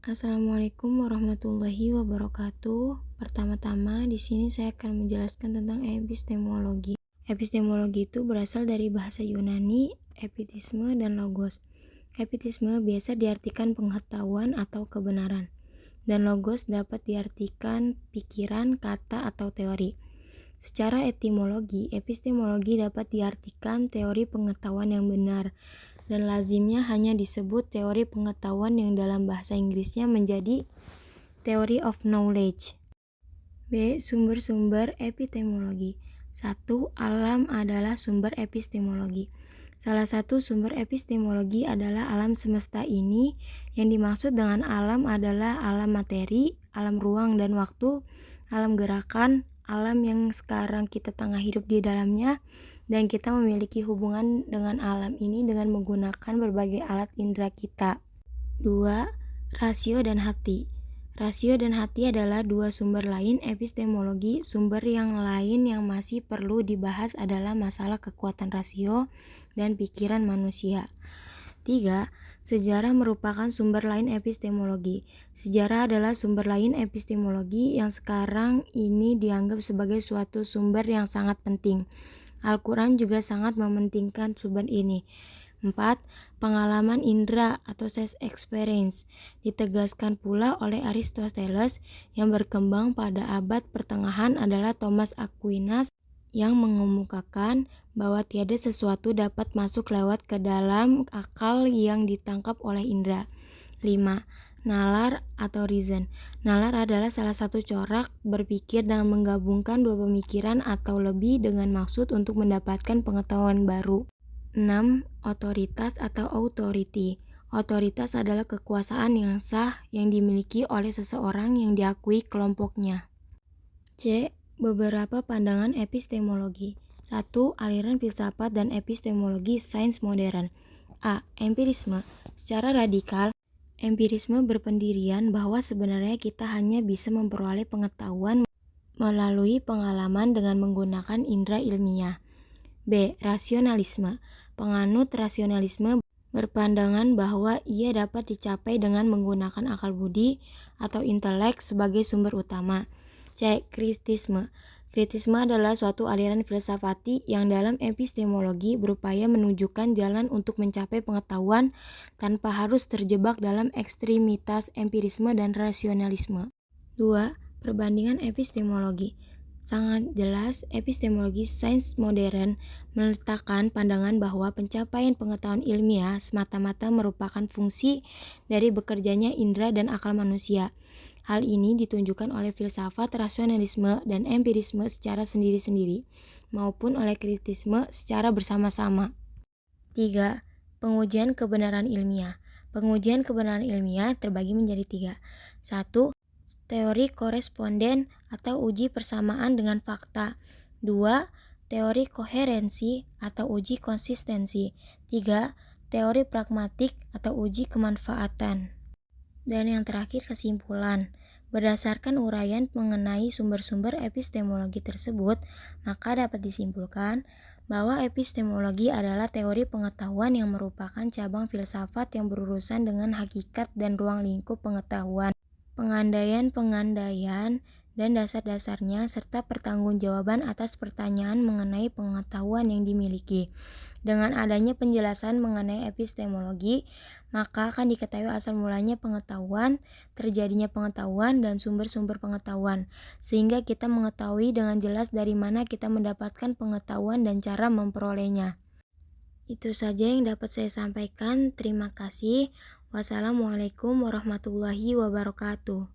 Assalamualaikum warahmatullahi wabarakatuh. Pertama-tama, di sini saya akan menjelaskan tentang epistemologi. Epistemologi itu berasal dari bahasa Yunani, epitisme dan logos. Epitisme biasa diartikan pengetahuan atau kebenaran, dan logos dapat diartikan pikiran, kata, atau teori. Secara etimologi, epistemologi dapat diartikan teori pengetahuan yang benar, dan lazimnya hanya disebut teori pengetahuan yang dalam bahasa Inggrisnya menjadi theory of knowledge. B. Sumber-sumber epistemologi. 1. Alam adalah sumber epistemologi. Salah satu sumber epistemologi adalah alam semesta ini. Yang dimaksud dengan alam adalah alam materi, alam ruang dan waktu, alam gerakan, alam yang sekarang kita tengah hidup di dalamnya, dan kita memiliki hubungan dengan alam ini dengan menggunakan berbagai alat indera kita. 2. Rasio dan hati. Rasio dan hati adalah dua sumber lain epistemologi. Sumber yang lain yang masih perlu dibahas adalah masalah kekuatan rasio dan pikiran manusia. 3. Sejarah merupakan sumber lain epistemologi. Sejarah adalah sumber lain epistemologi yang sekarang ini dianggap sebagai suatu sumber yang sangat penting. Al-Quran juga sangat mementingkan sumber ini. 4. Pengalaman indera atau sense experience ditegaskan pula oleh Aristoteles. Yang berkembang pada abad pertengahan adalah Thomas Aquinas yang mengemukakan bahwa tiada sesuatu dapat masuk lewat ke dalam akal yang ditangkap oleh indera. 5. Nalar atau reason. Nalar adalah salah satu corak berpikir dengan menggabungkan dua pemikiran atau lebih dengan maksud untuk mendapatkan pengetahuan baru. 6. Otoritas atau authority. Otoritas adalah kekuasaan yang sah yang dimiliki oleh seseorang yang diakui kelompoknya. C. Beberapa pandangan epistemologi. 1. Aliran filsafat dan epistemologi sains modern. A. Empirisme. Secara radikal, empirisme berpendirian bahwa sebenarnya kita hanya bisa memperoleh pengetahuan melalui pengalaman dengan menggunakan indera ilmiah. B. Rasionalisme. Penganut rasionalisme berpandangan bahwa ia dapat dicapai dengan menggunakan akal budi atau intelek sebagai sumber utama. C. Kritisme. Kritisme adalah suatu aliran filsafati yang dalam epistemologi berupaya menunjukkan jalan untuk mencapai pengetahuan tanpa harus terjebak dalam ekstremitas empirisme dan rasionalisme. 2. Perbandingan epistemologi. Sangat jelas, epistemologi sains modern meletakkan pandangan bahwa pencapaian pengetahuan ilmiah semata-mata merupakan fungsi dari bekerjanya indera dan akal manusia. Hal ini ditunjukkan oleh filsafat rasionalisme dan empirisme secara sendiri-sendiri, maupun oleh kritisme secara bersama-sama. 3. Pengujian kebenaran ilmiah. Pengujian kebenaran ilmiah terbagi menjadi 3. 1. Teori koresponden atau uji persamaan dengan fakta. 2. Teori koherensi atau uji konsistensi. 3. Teori pragmatik atau uji kemanfaatan. Dan yang terakhir, kesimpulan. Berdasarkan uraian mengenai sumber-sumber epistemologi tersebut, maka dapat disimpulkan bahwa epistemologi adalah teori pengetahuan yang merupakan cabang filsafat yang berurusan dengan hakikat dan ruang lingkup pengetahuan, pengandaian dan dasar-dasarnya, serta pertanggungjawaban atas pertanyaan mengenai pengetahuan yang dimiliki. Dengan adanya penjelasan mengenai epistemologi, maka akan diketahui asal mulanya pengetahuan, terjadinya pengetahuan, dan sumber-sumber pengetahuan, sehingga kita mengetahui dengan jelas dari mana kita mendapatkan pengetahuan dan cara memperolehnya. Itu saja yang dapat saya sampaikan. Terima kasih. Wassalamualaikum warahmatullahi wabarakatuh.